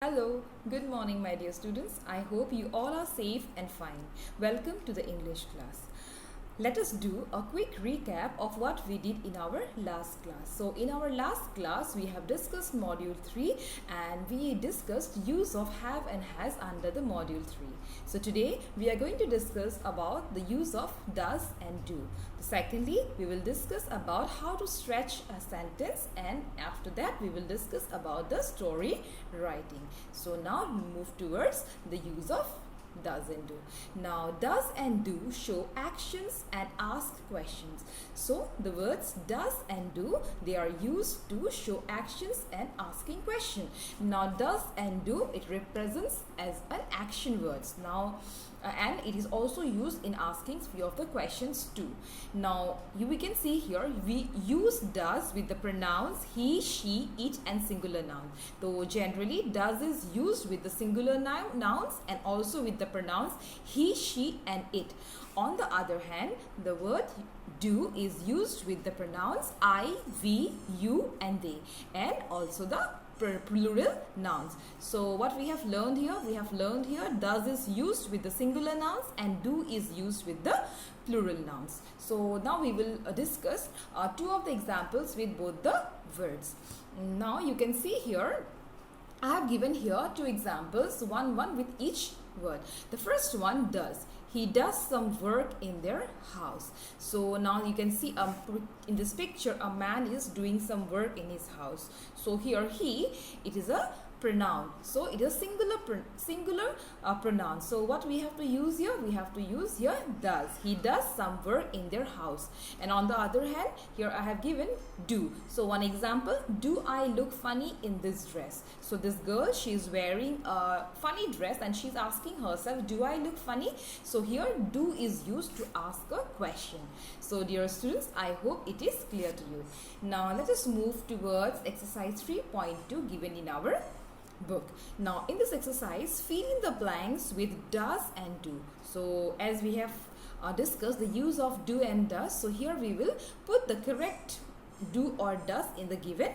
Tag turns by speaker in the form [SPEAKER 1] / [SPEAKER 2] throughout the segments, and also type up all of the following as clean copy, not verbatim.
[SPEAKER 1] Hello, good morning, my dear students. I hope you all are safe and fine. Welcome to the English class. Let us do a quick recap of what we did in our last class. So in our last class, we have discussed module 3 and we discussed use of have and has under the module 3. So today we are going to discuss about the use of does and do. Secondly, we will discuss about how to stretch a sentence, and after that we will discuss about the story writing. So now we move towards the use of does and do. Now does and do show actions and ask questions. So the words does and do, they are used to show actions and asking question. Now does and do, it represents as an action words. Now and it is also used in asking few of the questions too. Now we can see here we use does with the pronouns he, she, it and singular noun. So generally does is used with the singular nouns and also with the pronouns he, she and it. On the other hand, the word do is used with the pronouns I, we, you and they, and also the plural nouns. So what we have learned here, does is used with the singular nouns and do is used with the plural nouns. So now we will discuss two of the examples with both the words. Now you can see here I have given here two examples, one with each word. The first one, does. He does some work in their house. So now you can see in this picture a man is doing some work in his house. So here he, it is a pronoun. So it is singular pronoun. So what we have to use here? We have to use here does. He does some work in their house. And on the other hand, here I have given do. So one example, do I look funny in this dress? So this girl, she is wearing a funny dress and she's asking herself, do I look funny? So here do is used to ask a question. So dear students, I hope it is clear to you. Now let us move towards exercise 3.2 given in our book. Now in this exercise, fill in the blanks with does and do. So as we have discussed the use of do and does, so here we will put the correct do or does in the given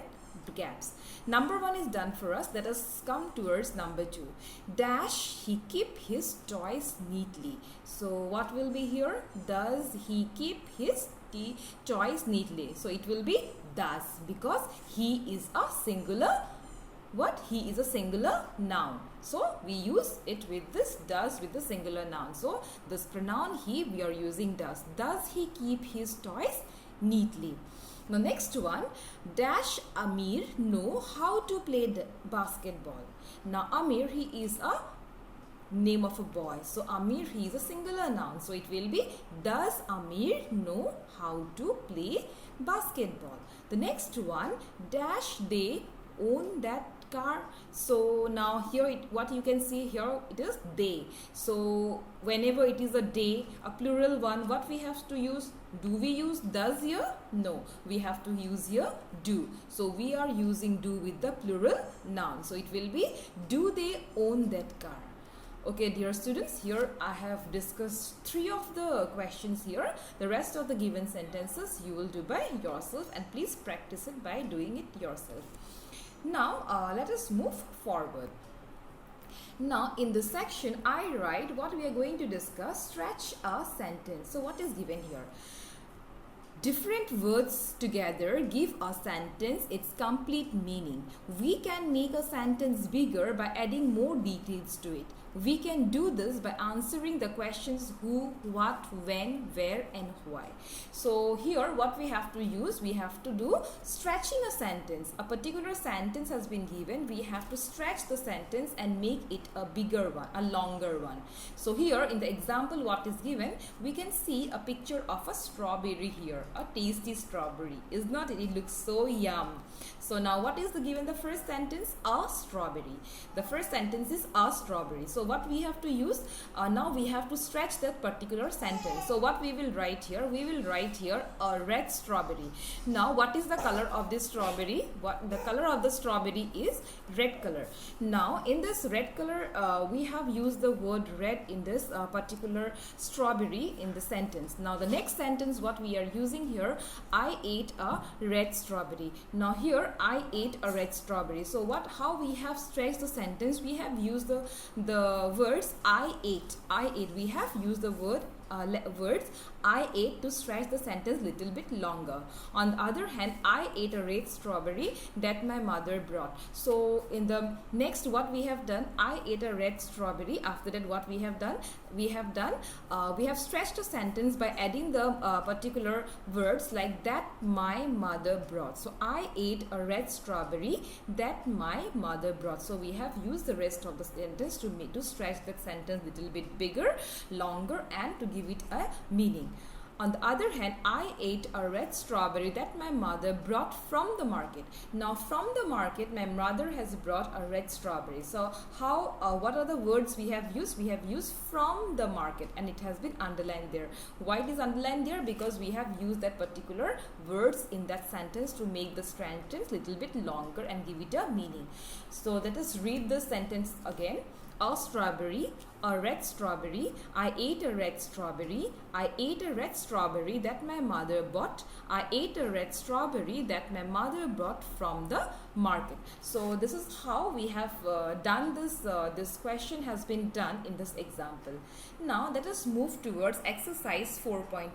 [SPEAKER 1] gaps. Number 1 is done for us. Let us come towards number 2. Dash, he keep his toys neatly. So what will be here? Does he keep his toys neatly? So it will be does, because he is a singular he is a singular noun. So we use it with this does with the singular noun. So this pronoun he, we are using does. Does he keep his toys neatly? Now next one, dash Amir know how to play basketball. Now Amir, he is a name of a boy. So Amir, he is a singular noun. So it will be does Amir know how to play basketball? The next one, dash they own that car. So now here what you can see here, it is they. So whenever it is a they, a plural one, what we have to use? Do we use does here? No, we have to use here do. So we are using do with the plural noun. So it will be do they own that car? Okay, dear students, here I have discussed 3 of the questions here. The rest of the given sentences you will do by yourself, and please practice it by doing it yourself. Now let us move forward. Now in this section I write what we are going to discuss, stretch a sentence. So what is given here? Different words together give a sentence its complete meaning. We can make a sentence bigger by adding more details to it. We can do this by answering the questions who, what, when, where and why. So here what we have to use, we have to do stretching a sentence. A particular sentence has been given. We have to stretch the sentence and make it a bigger one, a longer one. So here in the example what is given, we can see a picture of a strawberry here. A tasty strawberry, is not it? It looks so yum. So now what is the given the first sentence? A strawberry. The first sentence is a strawberry. So what we have to use, now we have to stretch that particular sentence. So what we will write here? We will write here a red strawberry. Now what is the color of this strawberry? What the color of the strawberry is red color. Now in this red color we have used the word red in this particular strawberry in the sentence. Now the next sentence what we are using here, I ate a red strawberry. Now here I ate a red strawberry. So how we have stretched the sentence, we have used the words I ate. We have used the words I ate to stretch the sentence little bit longer. On the other hand, I ate a red strawberry that my mother brought. So in the next, what we have done, I ate a red strawberry. After that, what we have done, we have stretched a sentence by adding the particular words like that my mother brought. So I ate a red strawberry that my mother brought. So we have used the rest of the sentence to stretch that sentence little bit bigger, longer, and to give it a meaning. On the other hand, I ate a red strawberry that my mother brought from the market. Now from the market, my mother has brought a red strawberry. So what are the words we have used? We have used from the market, and it has been underlined there. Why it is underlined there? Because we have used that particular words in that sentence to make the sentence little bit longer and give it a meaning. So let us read the sentence again. A strawberry, a red strawberry. I ate a red strawberry. I ate a red strawberry that my mother bought. I ate a red strawberry that my mother bought from the market. So this is how we have done this. This question has been done in this example. Now let us move towards exercise 4.1.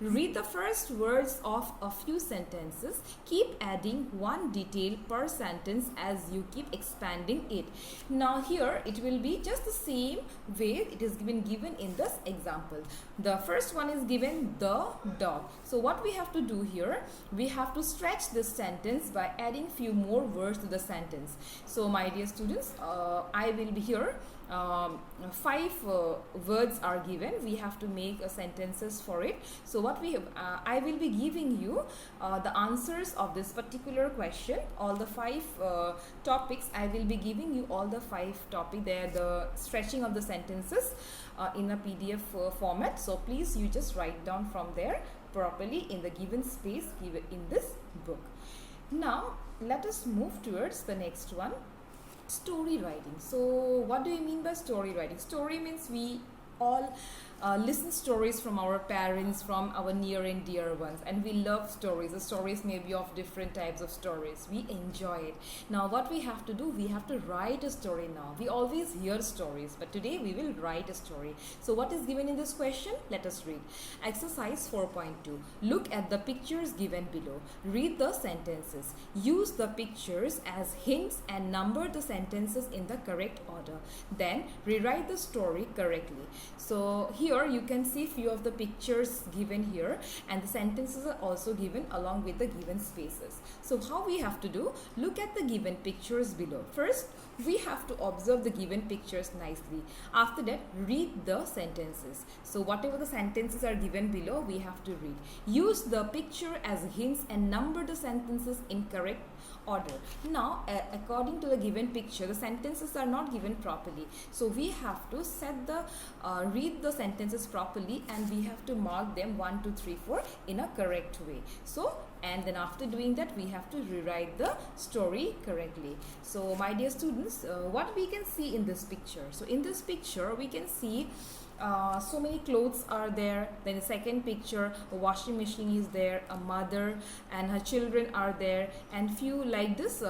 [SPEAKER 1] Read the first words of a few sentences. Keep adding one detail per sentence as you keep expanding it. Now here it will be just the same way it is given in this example. The first one is given the dog. So what we have to do here, we have to stretch this sentence by adding few more words to the sentence. So my dear students, I will be here. 5 words are given. We have to make sentences for it. So what we have, I will be giving you the answers of this particular question. All the 5 topics, I will be giving you all the 5 topics. They are the stretching of the sentences in a PDF format. So please, you just write down from there properly in the given space given in this book. Now let us move towards the next one. Story writing. So what do you mean by story writing? Story means we all listen stories from our parents, from our near and dear ones, and we love stories. The stories may be of different types of stories. We enjoy it. Now what we have to do, we have to write a story now. We always hear stories, but today we will write a story. So what is given in this question? Let us read. Exercise 4.2. Look at the pictures given below. Read the sentences. Use the pictures as hints and number the sentences in the correct order. Then rewrite the story correctly. So here you can see few of the pictures given here, and the sentences are also given along with the given spaces. So how we have to do? Look at the given pictures below. First, we have to observe the given pictures nicely. After that, read the sentences. So whatever the sentences are given below, we have to read. Use the picture as hints and number the sentences in correct order. Now according to the given picture, the sentences are not given properly, so we have to read the sentences properly, and we have to mark them 1 2 3 4 in a correct way. So and then after doing that, we have to rewrite the story correctly. So my dear students, what we can see in this picture? So in this picture we can see so many clothes are there. Then the second picture, a washing machine is there, a mother and her children are there, and few like this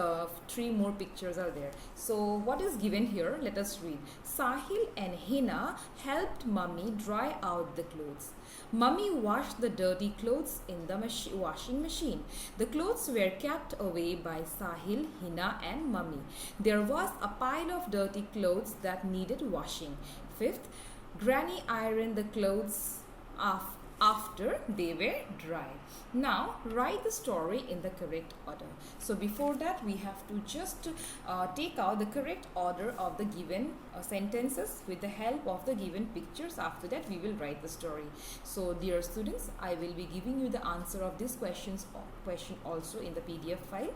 [SPEAKER 1] 3 more pictures are there. So what is given here? Let us read. Sahil and Hina helped Mummy dry out the clothes. Mummy washed the dirty clothes in the washing machine. The clothes were kept away by Sahil, Hina and Mummy. There was a pile of dirty clothes that needed washing. Fifth, Granny ironed the clothes after they were dry. Now write the story in the correct order. So before that, we have to just take out the correct order of the given sentences with the help of the given pictures. After that, we will write the story. So dear students, I will be giving you the answer of this question also in the PDF file.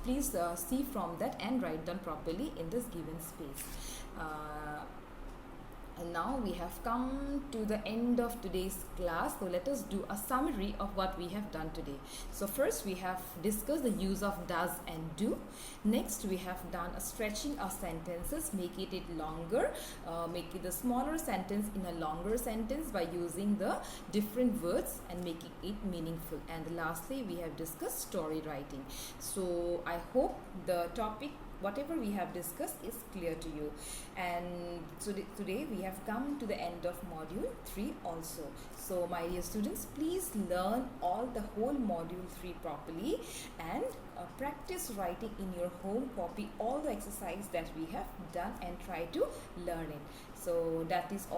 [SPEAKER 1] Please see from that and write down properly in this given space. And now we have come to the end of today's class. So let us do a summary of what we have done today. So first we have discussed the use of does and do. Next we have done a stretching of sentences, making it longer, making the smaller sentence in a longer sentence by using the different words and making it meaningful. And lastly we have discussed story writing. So I hope the topic, whatever we have discussed, is clear to you. And so today we have come to the end of module 3 also. So my dear students, please learn all the whole module 3 properly and practice writing in your home, copy all the exercise that we have done and try to learn it. So that is all.